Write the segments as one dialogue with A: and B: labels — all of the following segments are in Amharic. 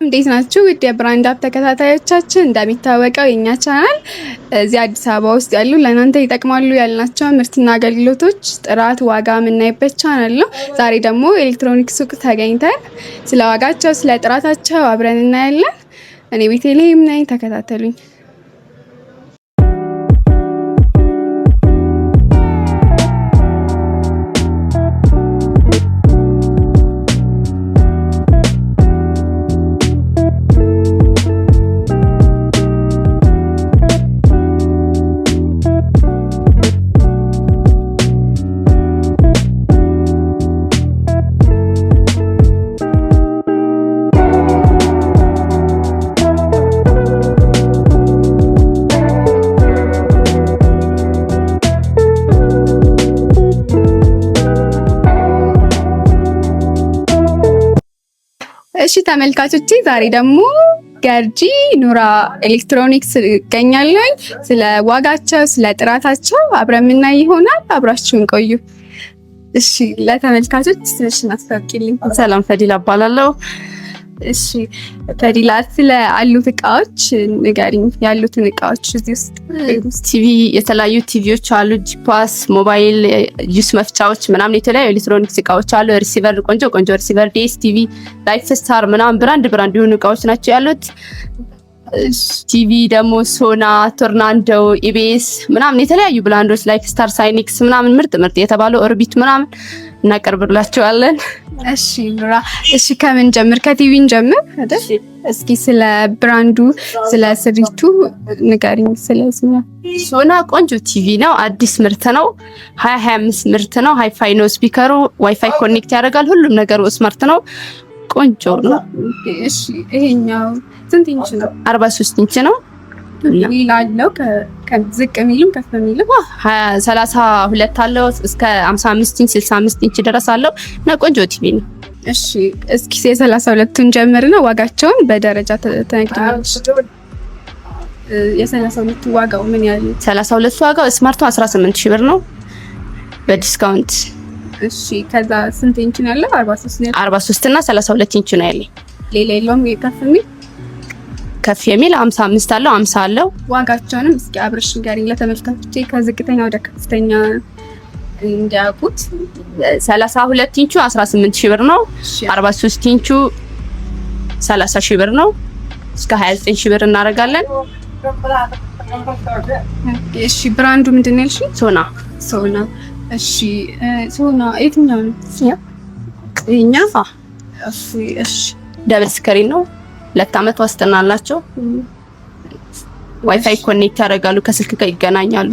A: እንዴት ናችሁ? ውድ የብራንድ አፕ ተከታታዮቻችን፣ እንደሚታወቀው የኛ ቻናል እዚህ አዲስ አበባ ውስጥ ያሉ ለእናንተ ይጠቅማሉ ያልናቸው ምርትና አገልግሎቶች ጥራት፣ ዋጋ የምናይበት ቻናል ነው። ዛሬ ደግሞ ኤሌክትሮኒክስ ሱቅ ተገኝተን ስለ ዋጋቸው፣ ስለ ጥራታቸው አብረን እናያለን። እኔ ቤተልሔም ነኝ፣ ተከታተሉኝ። እሺ ተመልካቾቼ፣ ዛሬ ደግሞ ገርጂ ኑራ ኤሌክትሮኒክስ እገኛለሁ። ስለ ዋጋቸው፣ ስለ ጥራታቸው አብረን የምናይ ይሆናል። አብራችሁን ቆዩ። እሺ ለተመልካቾች ትንሽን አስተዋውቂልኝ።
B: ሰላም፣ ፈዲላ እባላለሁ።
A: እሺ ፈዲላ፣ ስለ አሉት እቃዎች ንገሪኝ። ያሉትን እቃዎች እዚህ ውስጥ
B: ቲቪ፣ የተለያዩ ቲቪዎች አሉ፣ ጂፓስ፣ ሞባይል፣ ጁስ መፍቻዎች ምናምን የተለያዩ ኤሌክትሮኒክስ እቃዎች አሉ። ሪሲቨር፣ ቆንጆ ሪሲቨር፣ ዲኤስ ቲቪ፣ ላይፍ ስታር ምናምን ብራንድ የሆኑ እቃዎች ናቸው ያሉት። ቲቪ ደግሞ ሶና፣ ቶርናንዶ፣ ኢቢኤስ ምናምን የተለያዩ ብራንዶች ላይፍ ስታር፣ ሳይኒክስ ምናምን ምርጥ የተባለው ኦርቢት ምናምን እናቀርብላቸዋለን።
A: እሺ ኑራ፣ እሺ ከምን ጀምር? ከቲቪን ጀምር አይደል? እስኪ ስለ ብራንዱ፣ ስለ ስሪቱ ንገሪኝ። ስለ
B: ሶና ቆንጆ ቲቪ ነው፣ አዲስ ምርት ነው፣ 2025 ምርት ነው። ሃይፋይ ነው ስፒከሩ፣ ዋይፋይ ኮኔክት ያደርጋል። ሁሉም ነገሩ ስማርት ነው፣ ቆንጆ ነው።
A: እሺ ይሄኛው ስንት ኢንች ነው?
B: 43 ኢንች ነው።
A: ሌላ አለው ዝቅ የሚልም ከፍ የሚልም
B: 32 አለው እስከ 55 ኢንች 65 ኢንች ድረስ አለው እና ቆንጆ ቲቪ ነው።
A: እሺ እስኪ የ32ቱን ጀምርና ዋጋቸውን በደረጃ ተነግሪኛለሽ። የ32ቱ ዋጋው ምን ያህል?
B: 32ቱ ዋጋው ስማርቱ 18 ሺህ ብር ነው በዲስካውንት።
A: እሺ ከዛ ስንት ኢንች ነው ያለው? 43 ነው።
B: 43 እና 32 ኢንች ነው ያለው።
A: ሌላ የለውም
B: ከፍ የሚል 55 አለው፣ 50 አለው።
A: ዋጋቸውንም እስኪ አብረሽ ንገሪኝ ለተመልካቾቼ ከዝቅተኛ ወደ ከፍተኛ እንዲያውቁት።
B: 32 ኢንቹ 18 ሺህ ብር ነው። 43 ኢንቹ 30 ሺህ ብር ነው። እስከ 29 ሺህ ብር እናደርጋለን።
A: እሺ ብራንዱ ምንድን ነው ያልሽኝ? ሶና። እሺ ሶና የትኛው ነው? ይሄኛው? እሺ
B: ደብል ስክሪን ነው። 2 አመት ዋስትና አላቸው። ዋይፋይ ኮኔክት ያደርጋሉ፣ ከስልክ ጋር ይገናኛሉ።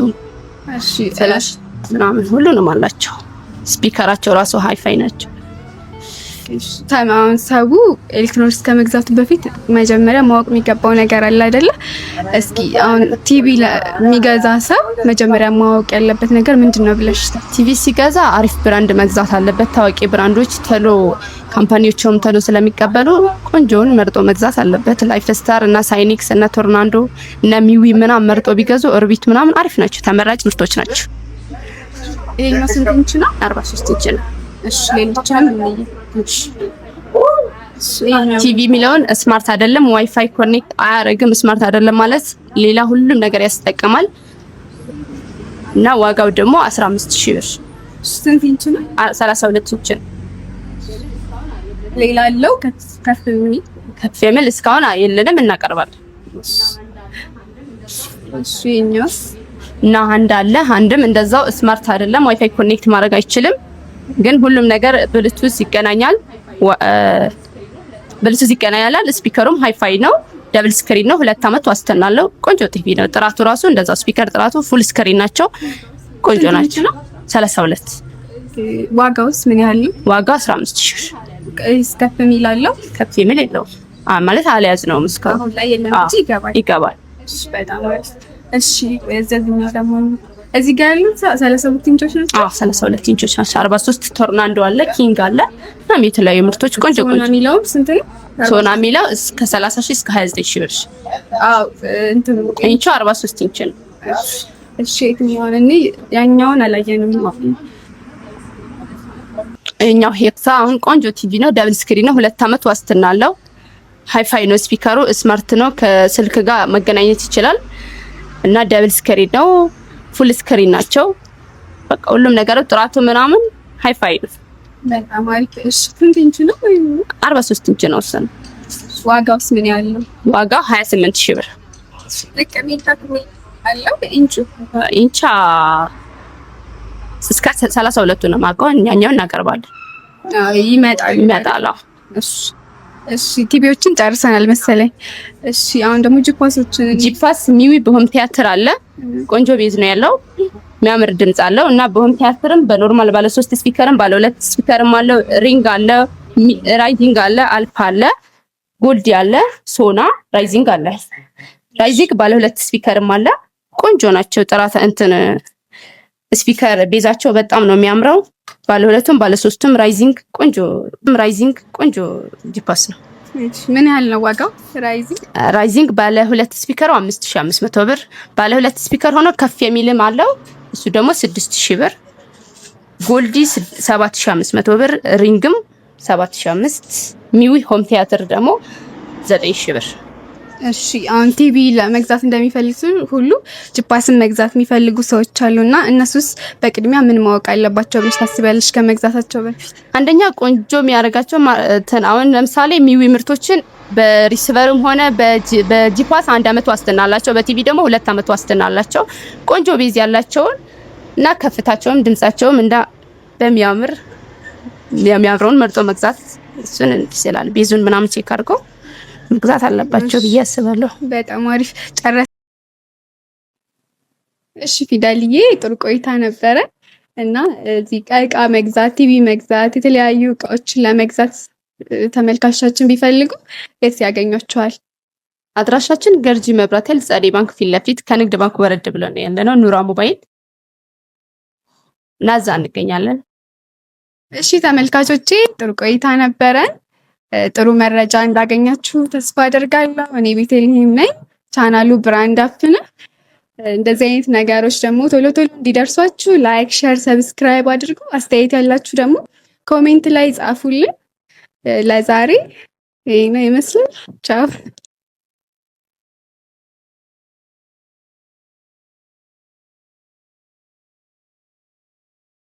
A: እሺ
B: ፍላሽ ምናምን ሁሉንም አላቸው። ስፒከራቸው ራሱ ሃይፋይ ናቸው።
A: ተማም ሰው ኤሌክትሮኒክስ ከመግዛቱ በፊት መጀመሪያ ማወቅ የሚገባው ነገር አለ አይደለ? እስኪ አሁን ቲቪ ለሚገዛ ሰው መጀመሪያ ማወቅ ያለበት ነገር ምንድነው ብለሽ?
B: ቲቪ ሲገዛ አሪፍ ብራንድ መግዛት አለበት። ታዋቂ ብራንዶች ተሎ ካምፓኒዎችም ተሎ ስለሚቀበሉ ቆንጆውን መርጦ መግዛት አለበት። ላይፍ ስታር እና ሳይኒክስ እና ቶርናንዶ እና ሚዊ ምናምን መርጦ ቢገዙ ኦርቢት ምናምን አሪፍ ናቸው፣ ተመራጭ ምርቶች ናቸው።
A: ይሄኛው ስንት ኢንች ነው?
B: 43 ኢንች ነው።
A: እሺ ሌሎችም
B: ቲቪ የሚለውን ስማርት አይደለም፣ ዋይፋይ ኮኔክት አያደርግም። ስማርት አይደለም ማለት ሌላ ሁሉም ነገር ያስጠቅማል እና ዋጋው ደግሞ 15 ሺህ ብር።
A: ስንት ኢንች ነው?
B: 32 ኢንች ነው።
A: ሌላ አለው ከፍ
B: የሚል እስካሁን የለንም፣ እናቀርባለን።
A: እሺ የኛስ?
B: እና አንድ አለ፣ አንድም እንደዛው ስማርት አይደለም፣ ዋይፋይ ኮኔክት ማድረግ አይችልም፣ ግን ሁሉም ነገር ብሉቱዝ ይገናኛል። ብሉቱዝ ይገናኛል። ስፒከሩም ሃይፋይ ነው፣ ደብል ስክሪን ነው፣ 2 አመት ዋስትና አለው። ቆንጆ ቲቪ ነው። ጥራቱ ራሱ እንደዛው ስፒከር ጥራቱ ፉል ስክሪን ናቸው፣ ቆንጆ ናቸው። 32
A: ዋጋውስ ምን ያህል ነው?
B: ዋጋው 15 ሺህ
A: ከፍ የሚል አለው?
B: ከፍ የሚል የለውም ማለት አልያዝነውም እስካሁን።
A: አሁን ላይ የለም እንጂ
B: ይገባል።
A: እሺ በጣም አሪፍ። እሺ ወዘኛው ደግሞ እዚህ ጋር ያሉት 32 ኢንቾች ናቸው።
B: 32 ኢንቾች ናቸው። 43 ቶርናንዶ አለ፣ ኪንግ አለ እና የተለያዩ ምርቶች ቆንጆ
A: ሶና የሚለው ስንት ነው?
B: ሶና የሚለው እስከ 30 ሺህ እስከ 29 ሺህ ብር። ኢንቹ 43 ኢንች ነው።
A: እሺ የትኛውን እኔ ያኛውን አላየንም።
B: እኛው ሄክሳ አሁን ቆንጆ ቲቪ ነው። ደብል ስክሪን ነው። 2 አመት ዋስትና አለው። ሃይፋይ ነው ስፒከሩ፣ ስማርት ነው፣ ከስልክ ጋር መገናኘት ይችላል እና ደብል ስክሪን ነው፣ ፉል ስክሪን ናቸው። በቃ ሁሉም ነገር ጥራቱ ምናምን ሃይፋይ ነው።
A: በጣም አሪፍ። እሺ ስንት ኢንች ነው?
B: 43 ኢንች ነው። እሱን
A: ዋጋውስ ምን ያህል ነው?
B: ዋጋው 28000 ብር። ኢንቻ እስከ 32 ነው ማውቀው። እኛኛው እናቀርባለን። ይመጣል።
A: እሺ ቲቪዎችን ጨርሰናል መሰለኝ። እሺ አሁን ደግሞ ጂፓስ
B: ሚዊ በሆም ቲያትር አለ። ቆንጆ ቤዝ ነው ያለው፣ የሚያምር ድምጽ አለው እና በሆም ቲያትርም በኖርማል ባለ 3 ስፒከርም ባለ 2 ስፒከርም አለው። ሪንግ አለ፣ ራይዚንግ አለ፣ አልፋ አለ፣ ጎልድ አለ፣ ሶና ራይዚንግ አለ። ራይዚንግ ባለ 2 ስፒከርም አለ። ቆንጆ ናቸው። ጥራት እንትን ስፒከር ቤዛቸው በጣም ነው የሚያምረው። ባለ 2ቱም ባለ 3ቱም ራይዚንግ ቆንጆ ጂፓስ ነው።
A: ምን ያህል ነው ዋጋው?
B: ራይዚንግ ባለ 2 ስፒከሩ 5500 ብር። ባለ 2 ስፒከር ሆኖ ከፍ የሚልም አለው። እሱ ደግሞ 6000 ብር። ጎልዲ 7500 ብር። ሪንግም 7500። ሚዊ ሆም ቲያትር ደግሞ 9000 ብር።
A: እሺ አሁን ቲቪ ለመግዛት እንደሚፈልጉ ሁሉ ጂፓስን መግዛት የሚፈልጉ ሰዎች አሉና እነሱስ በቅድሚያ ምን ማወቅ አለባቸው ብለሽ ታስቢያለሽ ከመግዛታቸው በፊት?
B: አንደኛ ቆንጆ የሚያደርጋቸው አሁን ለምሳሌ ሚዊ ምርቶችን በሪሲቨርም ሆነ በጂፓስ 1 አመት ዋስትና አላቸው። በቲቪ ደግሞ 2 አመት ዋስትና አላቸው። ቆንጆ ቤዝ ያላቸውን እና ከፍታቸውም ድምጻቸውም እንዳ የሚያምረውን መርጦ መግዛት እሱን ይችላል። ቤዙን ምናምን ቼክ አድርገው መግዛት አለባቸው ብዬ አስባለሁ።
A: በጣም አሪፍ ጨረስ። እሺ ፊዳልዬ ጥሩ ቆይታ ነበረ እና እዚህ እቃ መግዛት፣ ቲቪ መግዛት፣ የተለያዩ እቃዎችን ለመግዛት ተመልካቾቻችን ቢፈልጉ የት ያገኟቸዋል?
B: አድራሻችን ገርጂ መብራት ኃይል ጸደይ ባንክ ፊት ለፊት ከንግድ ባንክ ወረድ ብሎ ነው ያለነው። ኑራ ሞባይል ናዛ እንገኛለን።
A: እሺ ተመልካቾቼ ጥሩ ቆይታ ነበረ። ጥሩ መረጃ እንዳገኛችሁ ተስፋ አደርጋለሁ። እኔ ቤተልሔም ነኝ። ቻናሉ ብራንድ አፕ ነው። እንደዚህ አይነት ነገሮች ደግሞ ቶሎ እንዲደርሷችሁ ላይክ፣ ሼር፣ ሰብስክራይብ አድርጉ። አስተያየት ያላችሁ ደግሞ ኮሜንት ላይ ጻፉልን። ለዛሬ ይሄ ነው ይመስላል። ቻው።